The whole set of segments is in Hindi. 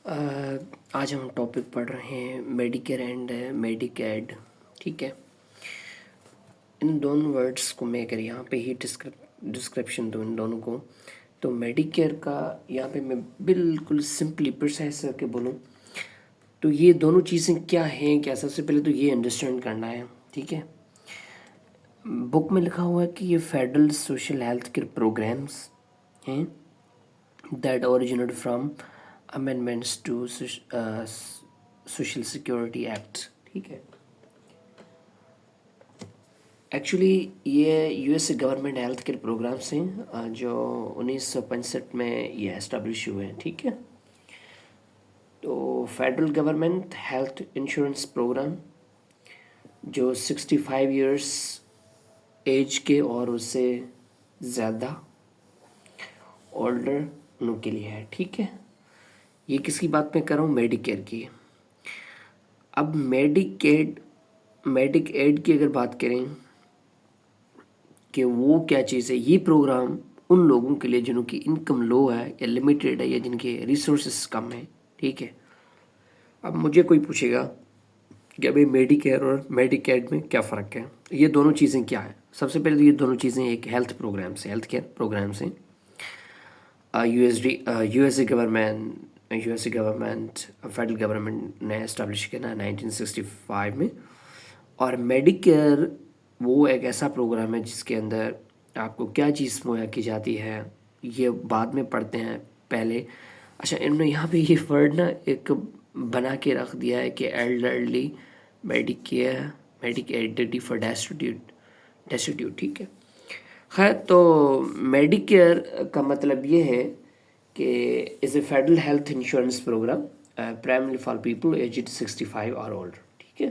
अ, आज हम टॉपिक पढ़ रहे हैं मेडिकेयर एंड मेडिकेड। ठीक है, इन दोनों वर्ड्स को मैं अगर यहाँ पे ही डिस्क्रिप्शन दूँ इन दोनों को, तो मेडिकेयर का यहाँ पे मैं बिल्कुल सिंपली प्रिसाइज करके बोलूँ तो ये दोनों चीज़ें क्या हैं, क्या सबसे पहले तो ये अंडरस्टैंड करना है। ठीक है, बुक में लिखा हुआ है कि ये federal social health care programs हैं that originate from amendments to social security act. ठीक है, एक्चुअली ये US government health care programs हैं जो 1965 में ये एस्टेब्लिश हुए हैं। ठीक है, तो federal government health insurance program जो 65 इयर्स एज के और उससे ज़्यादा ओल्डर लोगों के लिए है। ठीक है, ये किसकी बात मैं कर रहा हूँ? मेडिकेयर की। अब मेडिकेड की अगर बात करें कि वो क्या चीज़ है, ये प्रोग्राम उन लोगों के लिए जिनकी इनकम लो है या लिमिटेड है या जिनके रिसोर्सेस कम है। ठीक है, अब मुझे कोई पूछेगा कि अभी मेडिकेयर और मेडिकेड में क्या फ़र्क है, ये दोनों चीज़ें क्या है? सबसे पहले तो ये दोनों चीज़ें एक हेल्थ प्रोग्राम्स हैं, हेल्थ केयर प्रोग्राम्स हैं। यूएसए गवर्नमेंट फेडरल गवर्नमेंट ने इस्टेब्लिश किया ना 1965 में। और मेडिकेयर वो एक ऐसा प्रोग्राम है जिसके अंदर आपको क्या चीज़ मुहैया की जाती है ये बाद में पढ़ते हैं पहले। अच्छा, इन्होंने यहाँ पे ये वर्ड ना एक बना के रख दिया है कि elderly Medicare Medicaid for destitute. ठीक है, खैर तो मेडिकेयर का मतलब ये है कि is a federal health insurance program primary for people aged 65 और ओल्डर। ठीक है,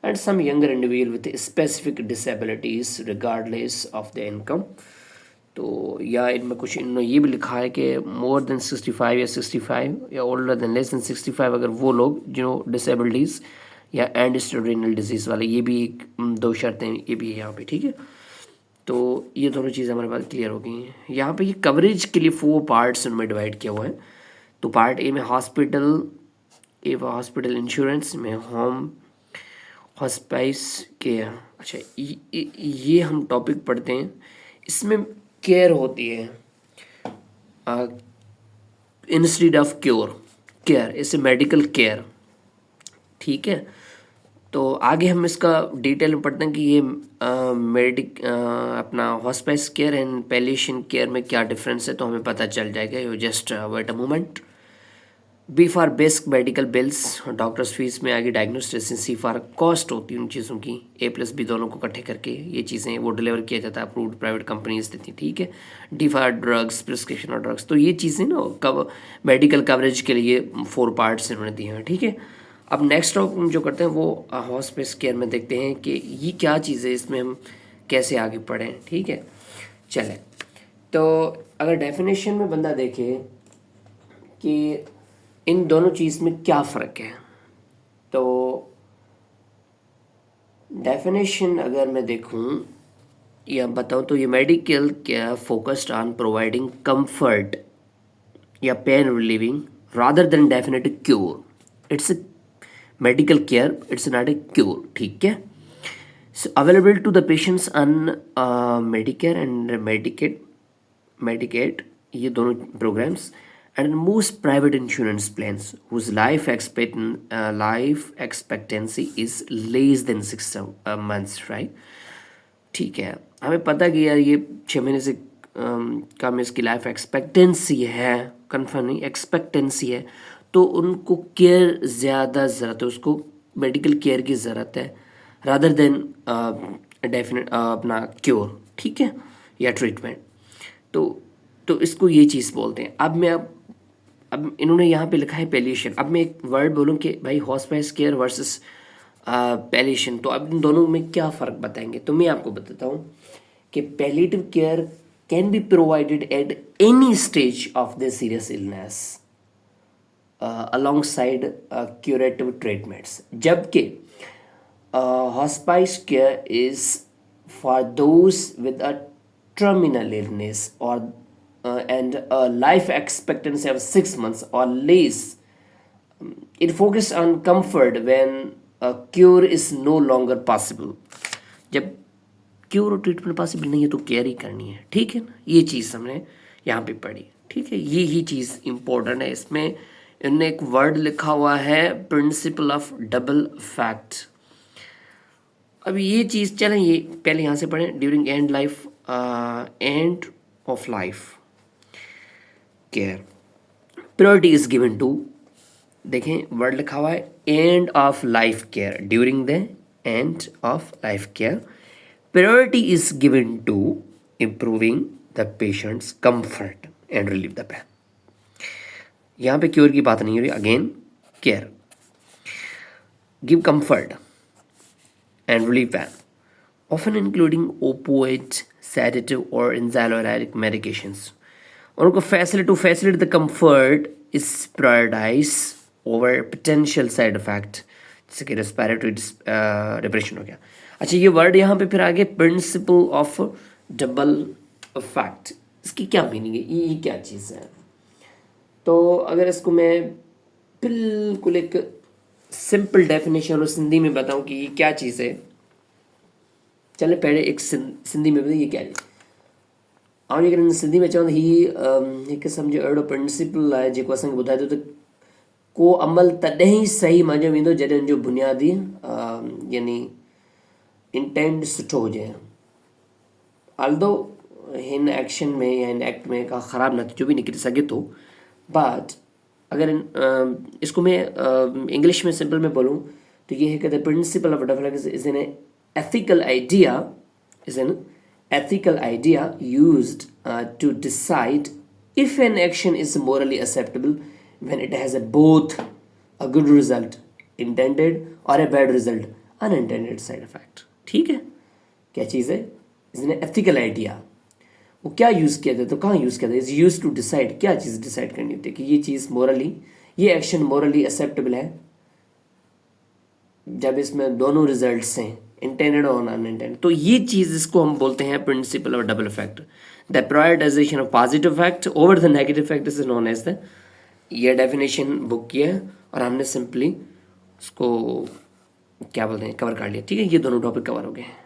and some younger individual with specific disabilities regardless of the income. तो या इनमें कुछ इन्होंने ये भी लिखा है कि मोर देन 65 या 65 या ओल्डर देन लेस देन 65, अगर वो लोग जो डिसेबिलिटीज़ या एंड स्टेज रीनल डिजीज़ वाले, ये भी एक दो शर्तें ये भी है यहाँ पे। ठीक है, तो ये दोनों चीज़ें हमारे पास क्लियर हो गई हैं। यहाँ पे ये कवरेज के लिए 4 पार्ट्स उनमें डिवाइड किया हुआ है। तो पार्ट ए में हॉस्पिटल इंश्योरेंस में होम हॉस्पाइस केयर। अच्छा, ये हम टॉपिक पढ़ते हैं, इसमें केयर होती है इंस्टीड ऑफ केयर, इसे मेडिकल केयर। ठीक है, तो आगे हम इसका डिटेल में पढ़ते हैं कि ये अपना hospice care and palliation care में क्या डिफरेंस है, तो हमें पता चल जाएगा। You just wait a moment. B for basic medical bills, doctors fees में आगे डायग्नोस्टिस। सी फॉर कॉस्ट होती है उन चीज़ों की, A+B दोनों को इकट्ठे करके ये चीज़ें वो डिलीवर किया जाता है, अप्रूव्ड प्राइवेट कंपनीज देती। ठीक है, डी फॉर ड्रग्स, प्रिस्क्रिप्शन और ड्रग्स। तो ये चीज़ें ना मेडिकल कवरेज के लिए 4 पार्ट्स इन्होंने दिए हैं। ठीक है, अब नेक्स्ट हम जो करते हैं वो हॉस्पिस केयर में देखते हैं कि ये क्या चीज़ है, इसमें हम कैसे आगे बढ़ें। ठीक है, चलें तो अगर डेफिनेशन में बंदा देखे कि इन दोनों चीज़ में क्या फ़र्क है, तो डेफिनेशन अगर मैं देखूं या बताऊं तो ये medical care focused on providing comfort या pain relieving rather than definite cure. It's medical care, it's not a cure. ठीक है, so available to the patients on Medicare and Medicaid, ये दोनों programs, and most private insurance plans whose life expectancy is less than 6 months, right? ठीक है, हमें पता कि यार ये 6 महीने से कम इसकी लाइफ एक्सपेक्टेंसी है, कन्फर्म नहीं एक्सपेक्टेंसी है, तो उनको केयर ज़्यादा ज़रूरत है, उसको मेडिकल केयर की ज़रूरत है रादर देन डेफिनेट अपना क्योर। ठीक है, या ट्रीटमेंट। तो इसको ये चीज़ बोलते हैं। अब इन्होंने यहाँ पे लिखा है पैलिएशन। अब मैं एक वर्ड बोलूँ कि भाई हॉस्पिस केयर वर्सेस पैलिएशन, तो अब इन दोनों में क्या फ़र्क बताएंगे, तो मैं आपको बताता हूँ कि palliative care can be provided at any stage of the serious illness alongside curative treatments, जबकि hospice care is for those with a terminal illness or and a life expectancy of 6 months or less it focus on comfort when cure is no longer possible. जब क्योर और ट्रीटमेंट पॉसिबल नहीं है तो केयर ही करनी है, ठीक है ना। ये चीज़ हमने यहाँ पे पढ़ी, ठीक है। ये ही चीज़ इम्पोर्टेंट है। इसमें इन्होंने एक वर्ड लिखा हुआ है प्रिंसिपल ऑफ डबल फैक्ट। अब ये चीज़ चलें, ये पहले यहाँ से पढ़ें। During end life, end of life care, priority is given to, देखें वर्ड लिखा हुआ है end of life care. During the end of life care, priority is given to improving the patient's comfort and relieve the pain. यहाँ पे क्योर की बात नहीं हो रही, again care, give comfort and relief pain, often including opioid, sedative or anxiolytic medications. उनको facilitate the comfort is prioritized over potential side effect, जैसे कि respiratory depression हो गया। अच्छा, ये वर्ड यहाँ पे फिर आगे प्रिंसिपल ऑफ डबल इफेक्ट, इसकी क्या मीनिंग है, ये क्या चीज़ है? तो अगर इसको मैं बिल्कुल एक सिंपल डेफिनेशन और सिंधी में बताऊं कि ये क्या चीज़ है, चले पहले एक सिंधी में बताइए ये क्या है। आउं जेकर सिंधी में चवंद ही एक किस्म जो अहिड़ो प्रिंसिपल है जेको असांखे ॿुधाए थो त को अमल तॾहिं ई सही मञियो वेंदो जॾहिं उनजो बुनियादी यानी इंटेंट सुठो हुजे। ऑल्दो हिन एक्शन में या हिन एक्ट में का ख़राब नतीजो भी निकिरी सघे थो, बट अगर इसको मैं इंग्लिश में सिंपल में बोलूँ तो ये है कि the principal of double is an ethical idea, is an ethical idea used to decide if an action is morally acceptable when it has both a good result intended or a bad result unintended side effect। ठीक है, क्या चीज़ है? is an ethical idea। वो क्या यूज़ किया जाता है, तो कहाँ यूज़ किया जाता है? इज यूज टू डिसाइड, क्या चीज़ डिसाइड करनी होती है कि ये चीज़ मोरली, ये एक्शन मोरली एक्सेप्टेबल है जब इसमें दोनों रिजल्ट्स हैं, इंटेंडेड और अनइंटेंडेड। तो ये चीज़, इसको हम बोलते हैं principle of double effect. The prioritization of positive effect over the negative effect is known as the, ये डेफिनेशन बुक किया है और हमने सिंपली उसको क्या बोलते हैं कवर कर लिया, ठीक है। ये दोनों टॉपिक कवर हो गए हैं।